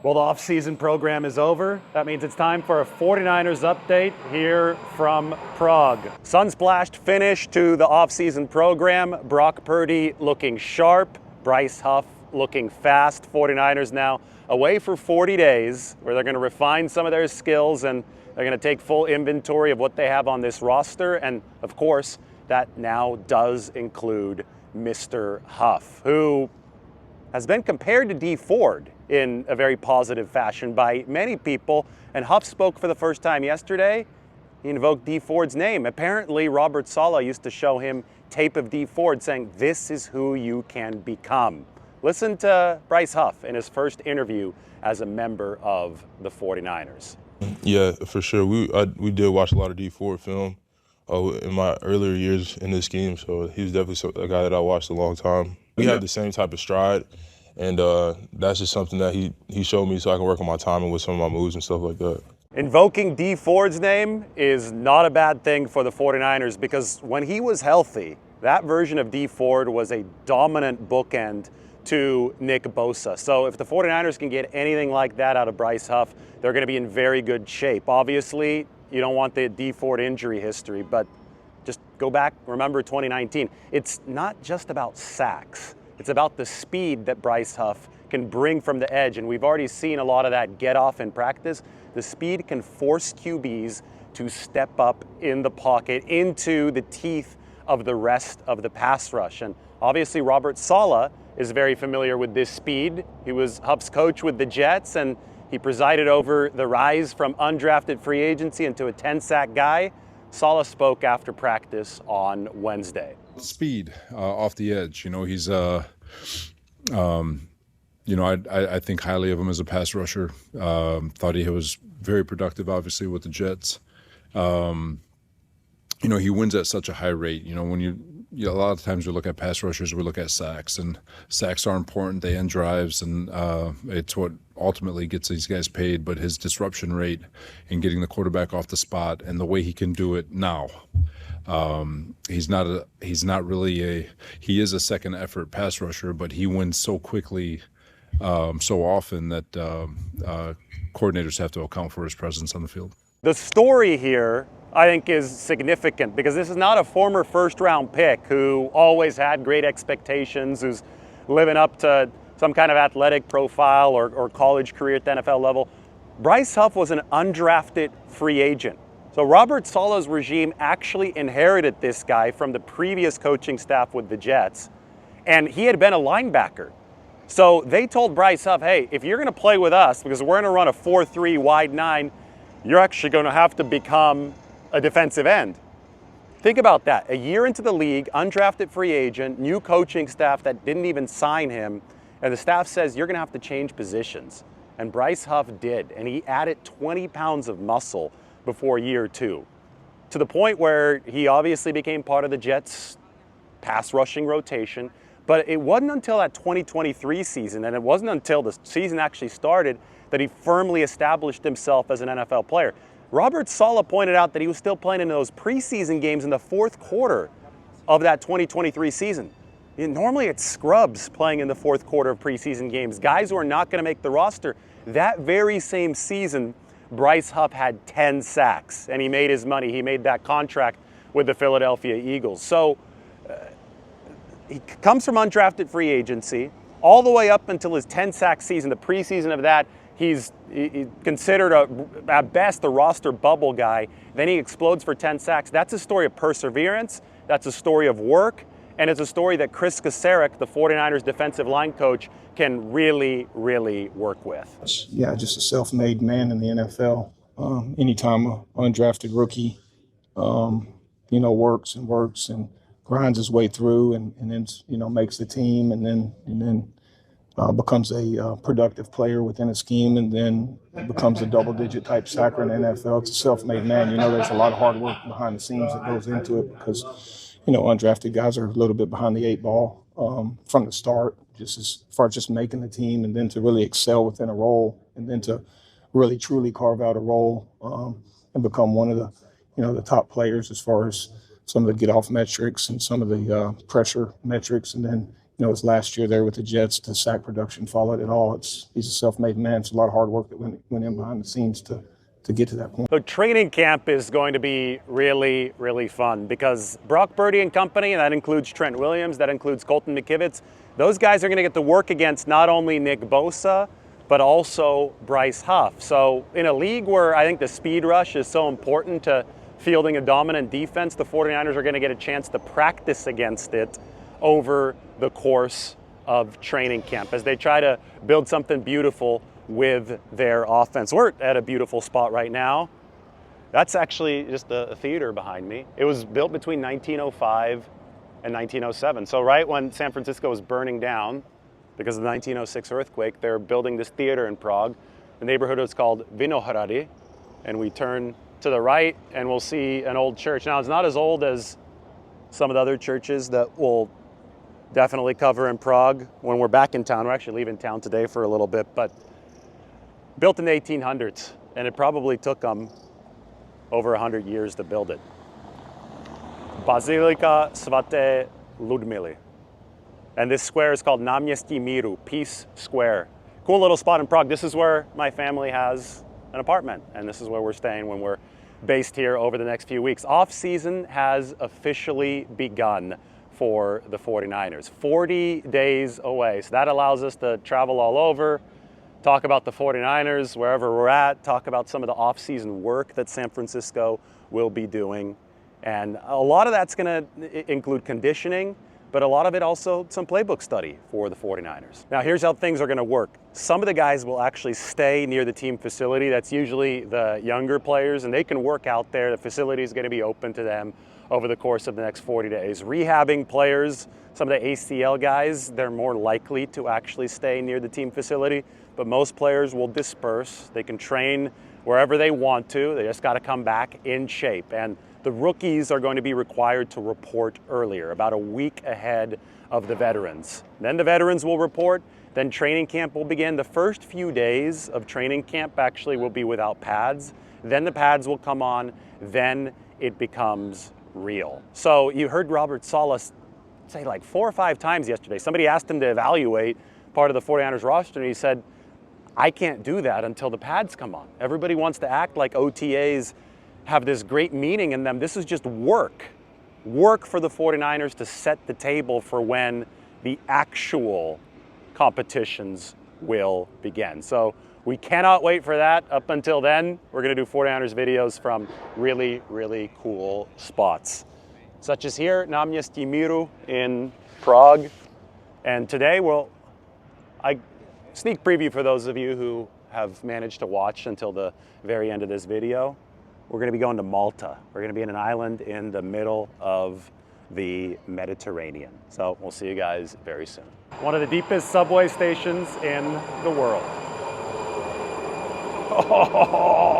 Well, the offseason program is over. That means it's time for a 49ers update here from Prague. Sun-splashed finish to the offseason program. Brock Purdy looking sharp. Bryce Huff looking fast. 49ers now away for 40 days where they're going to refine some of their skills and they're going to take full inventory of what they have on this roster. And, of course, that now does include Mr. Huff, who has been compared to Dee Ford in a very positive fashion by many people. And Huff spoke for the first time yesterday. He invoked Dee Ford's name. Apparently, Robert Saleh used to show him tape of Dee Ford saying, "This is who you can become." Listen to Bryce Huff in his first interview as a member of the 49ers. Yeah, for sure. We did watch a lot of Dee Ford film in my earlier years in this scheme, so he was definitely a guy that I watched a long time. We had the same type of stride, and that's just something that he showed me so I can work on my timing with some of my moves and stuff like that. Invoking Dee Ford's name is not a bad thing for the 49ers because when he was healthy, that version of Dee Ford was a dominant bookend to Nick Bosa. So if the 49ers can get anything like that out of Bryce Huff, they're going to be in very good shape. Obviously, you don't want the Dee Ford injury history, but just go back, remember 2019. It's not just about sacks. It's about the speed that Bryce Huff can bring from the edge, and we've already seen a lot of that get off in practice. The speed can force QBs to step up in the pocket into the teeth of the rest of the pass rush. And obviously Robert Saleh is very familiar with this speed. He was Huff's coach with the Jets, and he presided over the rise from undrafted free agency into a 10-sack guy. Saleh spoke after practice on Wednesday. Speed off the edge. You know, he's, I think highly of him as a pass rusher. Thought he was very productive, obviously, with the Jets. He wins at such a high rate. A lot of times we look at pass rushers, we look at sacks, and sacks are important. They end drives, and it's what ultimately gets these guys paid. But his disruption rate in getting the quarterback off the spot and the way he can do it now, he is a second effort pass rusher, but he wins so quickly, so often that coordinators have to account for his presence on the field. The story here, I think, is significant because this is not a former first-round pick who always had great expectations, who's living up to some kind of athletic profile or college career at the NFL level. Bryce Huff was an undrafted free agent. So Robert Saleh's regime actually inherited this guy from the previous coaching staff with the Jets, and he had been a linebacker. So they told Bryce Huff, hey, if you're going to play with us, because we're going to run a 4-3 wide 9, you're actually going to have to become a defensive end. Think about that. A year into the league, undrafted free agent, new coaching staff that didn't even sign him, and the staff says you're going to have to change positions. And Bryce Huff did, and he added 20 pounds of muscle before year 2, to the point where he obviously became part of the Jets' pass rushing rotation. But it wasn't until that 2023 season, and it wasn't until the season actually started, that he firmly established himself as an NFL player. Robert Saleh pointed out that he was still playing in those preseason games in the fourth quarter of that 2023 season. Normally it's scrubs playing in the fourth quarter of preseason games, guys who are not going to make the roster. That very same season, Bryce Huff had 10 sacks, and he made his money. He made that contract with the Philadelphia Eagles. So he comes from undrafted free agency all the way up until his 10-sack season, the preseason of that. He's considered, at best, a roster bubble guy. Then he explodes for 10 sacks. That's a story of perseverance. That's a story of work. And it's a story that Chris Kacerek, the 49ers defensive line coach, can really, really work with. Yeah, just a self-made man in the NFL. Anytime an undrafted rookie, works and grinds his way through and then, makes the team and then becomes a productive player within a scheme and then becomes a double-digit type sacker in the NFL. It's a self-made man. There's a lot of hard work behind the scenes that goes into it because, undrafted guys are a little bit behind the 8 ball from the start, just as far as just making the team and then to really excel within a role and then to really truly carve out a role and become one of the, the top players as far as some of the get-off metrics and some of the pressure metrics and then, his last year there with the Jets, the sack production followed it all. He's a self-made man. It's a lot of hard work that went in behind the scenes to get to that point. So training camp is going to be really, really fun because Brock Purdy and company, and that includes Trent Williams, that includes Colton McKivitz, those guys are going to get to work against not only Nick Bosa, but also Bryce Huff. So in a league where I think the speed rush is so important to fielding a dominant defense, the 49ers are going to get a chance to practice against it over the course of training camp as they try to build something beautiful with their offense. We're at a beautiful spot right now. That's actually just a theater behind me. It was built between 1905 and 1907. So right when San Francisco was burning down because of the 1906 earthquake, they're building this theater in Prague. The neighborhood is called Vinohrady, and we turn to the right and we'll see an old church. Now it's not as old as some of the other churches that we'll definitely cover in Prague when we're back in town. We're actually leaving town today for a little bit, but built in the 1800s, and it probably took them over 100 years to build it. Bazilika Svate Ludmily. And this square is called Náměstí Míru, Peace Square. Cool little spot in Prague. This is where my family has an apartment, and this is where we're staying when we're based here over the next few weeks. Off-season has officially begun for the 49ers. 40 days away. So that allows us to travel all over, talk about the 49ers wherever we're at, talk about some of the off-season work that San Francisco will be doing. And a lot of that's going to include conditioning, but a lot of it also some playbook study for the 49ers. Now here's how things are going to work. Some of the guys will actually stay near the team facility. That's usually the younger players, and they can work out there. The facility is going to be open to them over the course of the next 40 days. Rehabbing players, some of the ACL guys, they're more likely to actually stay near the team facility, but most players will disperse. They can train wherever they want to. They just got to come back in shape. And the rookies are going to be required to report earlier, about a week ahead of the veterans. Then the veterans will report, then training camp will begin. The first few days of training camp actually will be without pads. Then the pads will come on, then it becomes real. So you heard Robert Saleh say like 4 or 5 times yesterday. Somebody asked him to evaluate part of the 49ers roster, and he said, I can't do that until the pads come on. Everybody wants to act like OTAs have this great meaning in them. This is just work. Work for the 49ers to set the table for when the actual competitions will begin. So we cannot wait for that. Up until then, we're going to do 49ers videos from really, really cool spots, such as here, Náměstí Míru in Prague. And today, I sneak preview for those of you who have managed to watch until the very end of this video. We're going to be going to Malta. We're going to be in an island in the middle of the Mediterranean. So we'll see you guys very soon. One of the deepest subway stations in the world. Oh,